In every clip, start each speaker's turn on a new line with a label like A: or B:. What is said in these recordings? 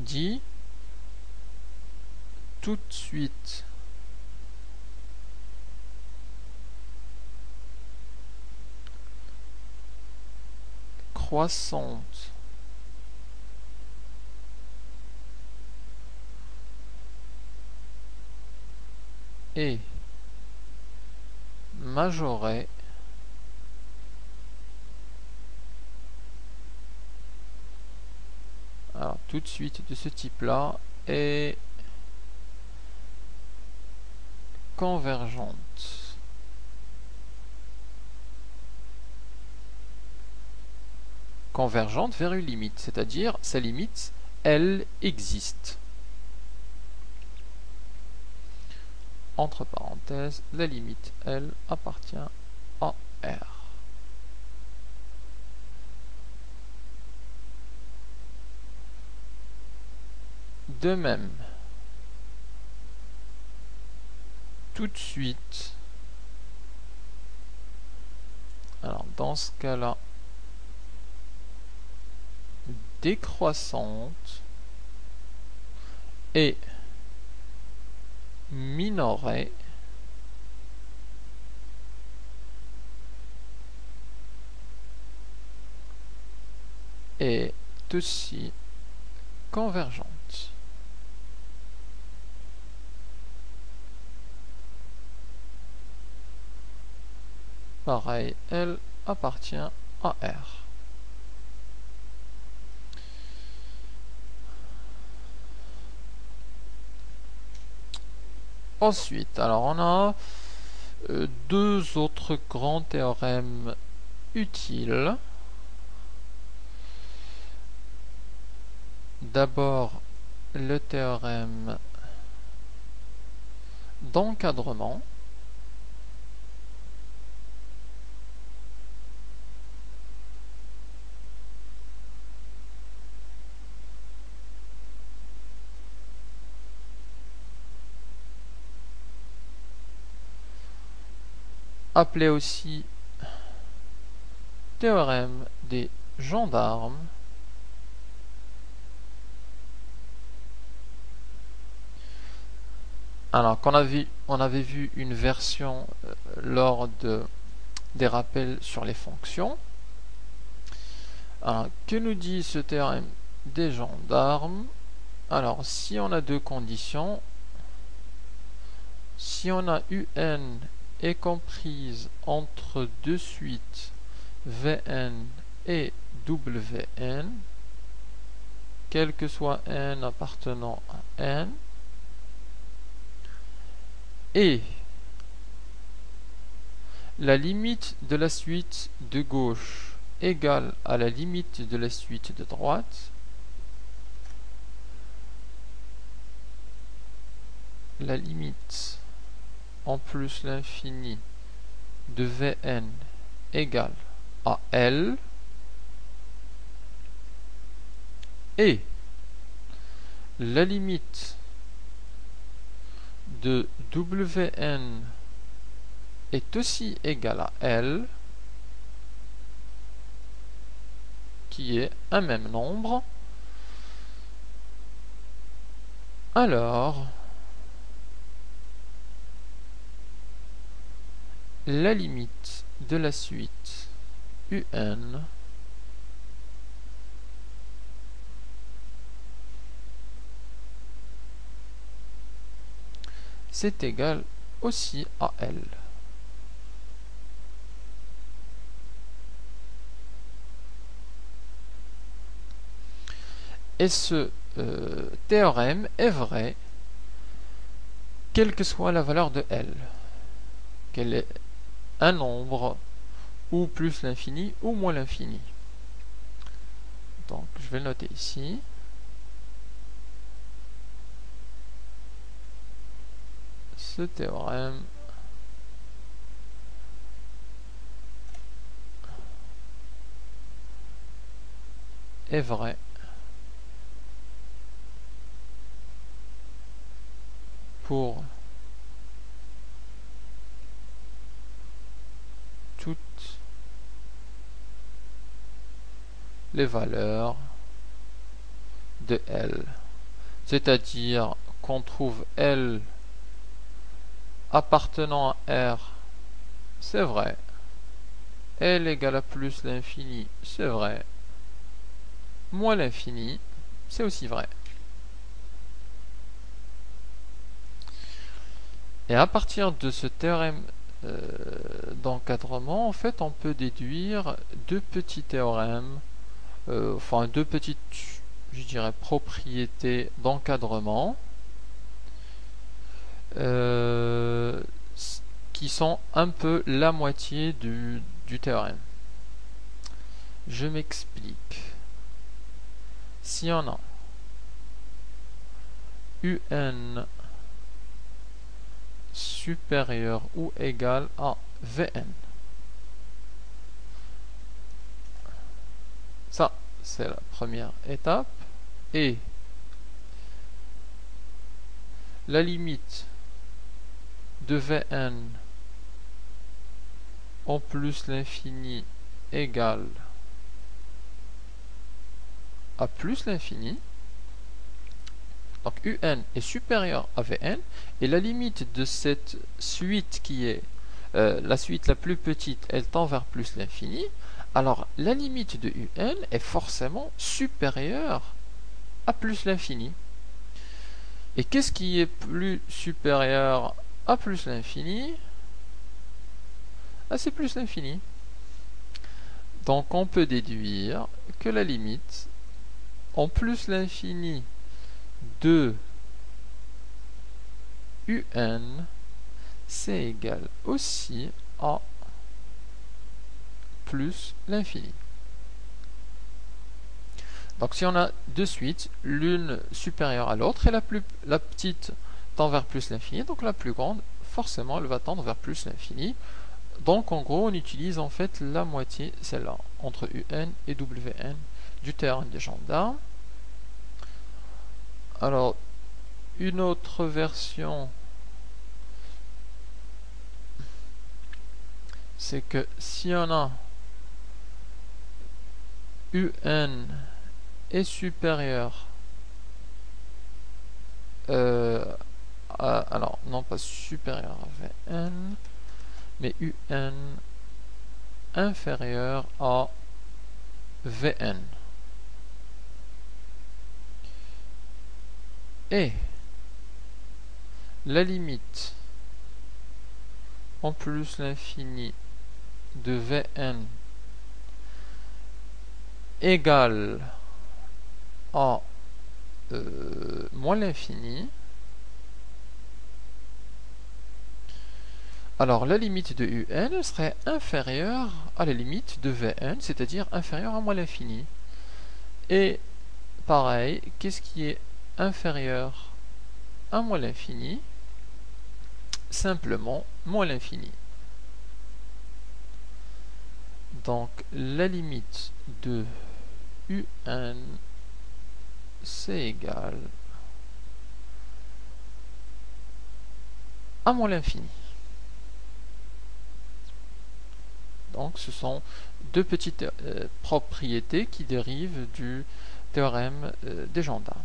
A: dit tout de suite croissante et majorée alors tout de suite de ce type là est convergente. Convergente vers une limite, c'est-à-dire sa limite, elle existe. Entre parenthèses, la limite, elle appartient à R. De même, tout de suite, alors dans ce cas-là, décroissante et minorée est aussi convergente. Pareil, elle appartient à R. Ensuite, alors on a deux autres grands théorèmes utiles. D'abord, le théorème d'encadrement. Appelé aussi théorème des gendarmes. Alors on avait vu une version lors des rappels sur les fonctions. Alors, que nous dit ce théorème des gendarmes? Alors, si on a deux conditions, si on a un est comprise entre deux suites Vn et Wn, quel que soit n appartenant à n, et la limite de la suite de gauche égale à la limite de la suite de droite, la limite en plus l'infini de Vn égale à L, et la limite de Wn est aussi égale à L, qui est un même nombre, alors la limite de la suite Un c'est égal aussi à L. Et ce théorème est vrai quelle que soit la valeur de L, qu'elle est un nombre ou plus l'infini ou moins l'infini. Donc je vais le noter ici. Ce théorème est vrai pour toutes les valeurs de L. c'est-à-dire qu'on trouve L appartenant à R, c'est vrai. L égale à plus l'infini, c'est vrai. Moins l'infini, c'est aussi vrai. Et à partir de ce théorème d'encadrement, en fait, on peut déduire deux petits théorèmes, enfin deux petites, je dirais, propriétés d'encadrement qui sont un peu la moitié du théorème. Je m'explique. Si on a UN supérieur ou égal à Vn, ça c'est la première étape, et la limite de Vn en plus l'infini égale à plus l'infini. Donc UN est supérieur à Vn, et la limite de cette suite qui est la suite la plus petite, elle tend vers plus l'infini. Alors la limite de UN est forcément supérieure à plus l'infini. Et qu'est-ce qui est plus supérieur à plus l'infini? Ah, c'est plus l'infini. Donc on peut déduire que la limite en plus l'infini de UN, c'est égal aussi à plus l'infini. Donc si on a deux suites, l'une supérieure à l'autre, et la petite tend vers plus l'infini, donc la plus grande, forcément, elle va tendre vers plus l'infini. Donc en gros, on utilise en fait la moitié, celle-là, entre UN et WN du théorème des gendarmes. Alors, une autre version, c'est que si on a UN est supérieur alors non pas supérieur à Vn, mais UN inférieur à Vn, et la limite en plus l'infini de Vn égale à moins l'infini. Alors la limite de UN serait inférieure à la limite de Vn, c'est-à-dire inférieure à moins l'infini. Et pareil, qu'est-ce qui est inférieur à moins l'infini? Simplement moins l'infini. Donc la limite de UN, c'est égal à moins l'infini. Donc ce sont deux petites propriétés qui dérivent du théorème des gendarmes.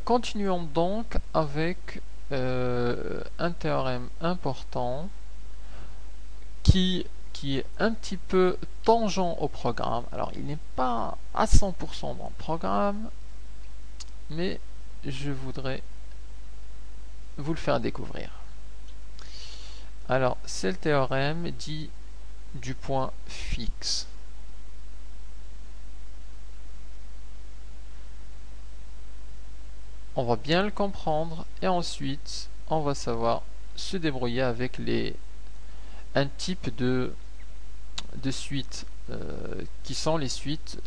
A: Continuons donc avec un théorème important qui est un petit peu tangent au programme. Alors il n'est pas à 100% dans le programme, mais je voudrais vous le faire découvrir. Alors c'est le théorème dit du point fixe. On va bien le comprendre et ensuite on va savoir se débrouiller avec un type de suites qui sont les suites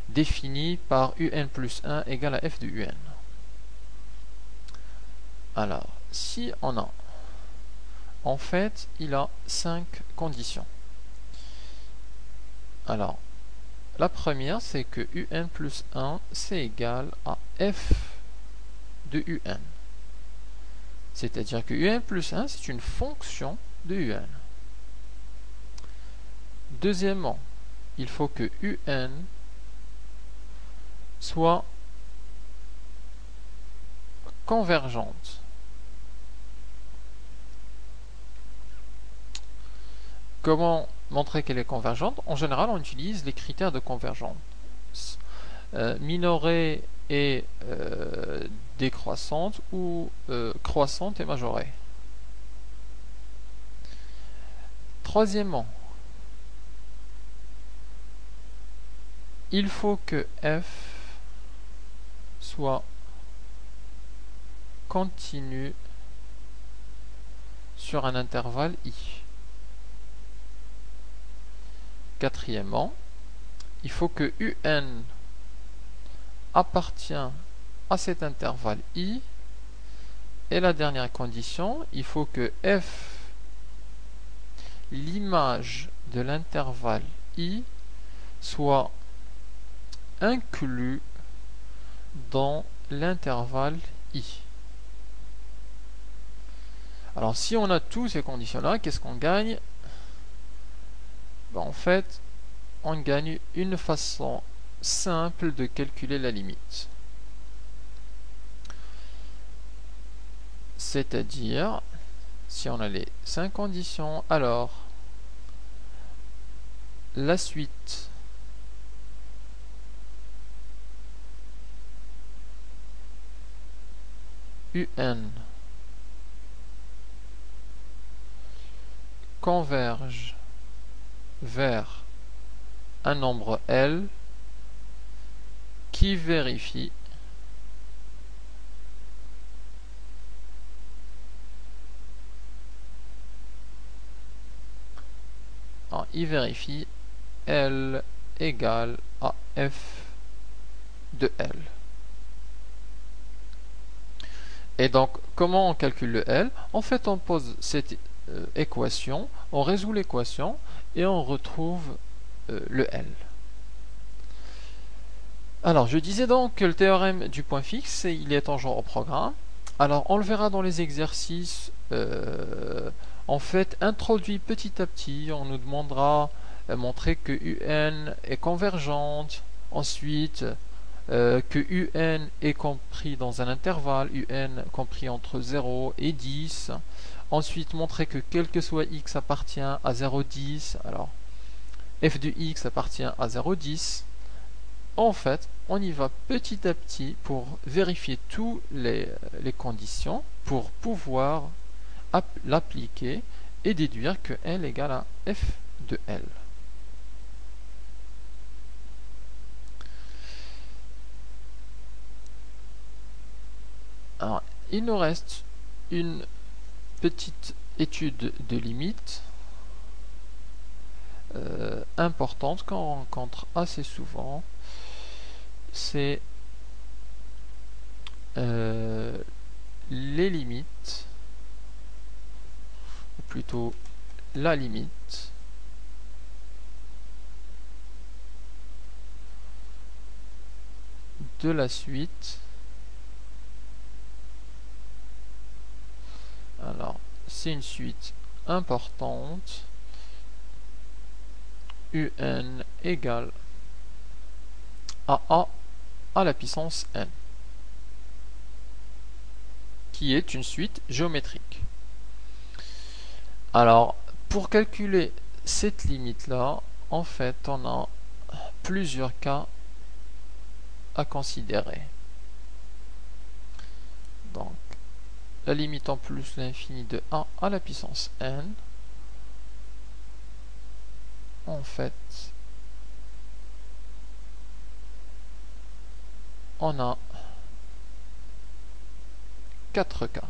A: définies par UN plus 1 égale à f de UN. Alors, si on a, en fait, il a 5 conditions. Alors, la première, c'est que UN plus 1, c'est égal à f de UN. C'est-à-dire que UN plus 1, c'est une fonction de UN. Deuxièmement, il faut que UN soit convergente. Comment montrer qu'elle est convergente? En général, on utilise les critères de convergence. Minorée et décroissante, ou croissante et majorée. Troisièmement, il faut que f soit continu sur un intervalle i. Quatrièmement, il faut que un appartient à cet intervalle i. Et la dernière condition, il faut que f, l'image de l'intervalle i, soit inclus dans l'intervalle i. Alors si on a tous ces conditions-là, qu'est-ce qu'on gagne? Ben, en fait, on gagne une façon simple de calculer la limite. C'est-à-dire, si on a les 5 conditions, alors la suite un converge vers un nombre L qui vérifie L égale à f de L. Et donc, comment on calcule le L? En fait, on pose cette équation, on résout l'équation et on retrouve le L. Alors, je disais donc que le théorème du point fixe, il est tangent au programme. Alors, on le verra dans les exercices. En fait, introduit petit à petit, on nous demandera de montrer que un est convergente. Ensuite, que un est compris dans un intervalle, un compris entre 0 et 10. Ensuite, montrer que quel que soit x appartient à 0,10. Alors, f de x appartient à 0,10. En fait, on y va petit à petit pour vérifier toutes les conditions pour pouvoir l'appliquer et déduire que L égale à f de L. Alors, il nous reste une petite étude de limite importante qu'on rencontre assez souvent. C'est les limites, ou plutôt la limite de la suite. Alors, c'est une suite importante. un égale à a à la puissance n, qui est une suite géométrique. Alors, pour calculer cette limite-là, en fait, on a plusieurs cas à considérer. Donc, la limite en plus l'infini de a à la puissance n, en fait, on a 4 cas.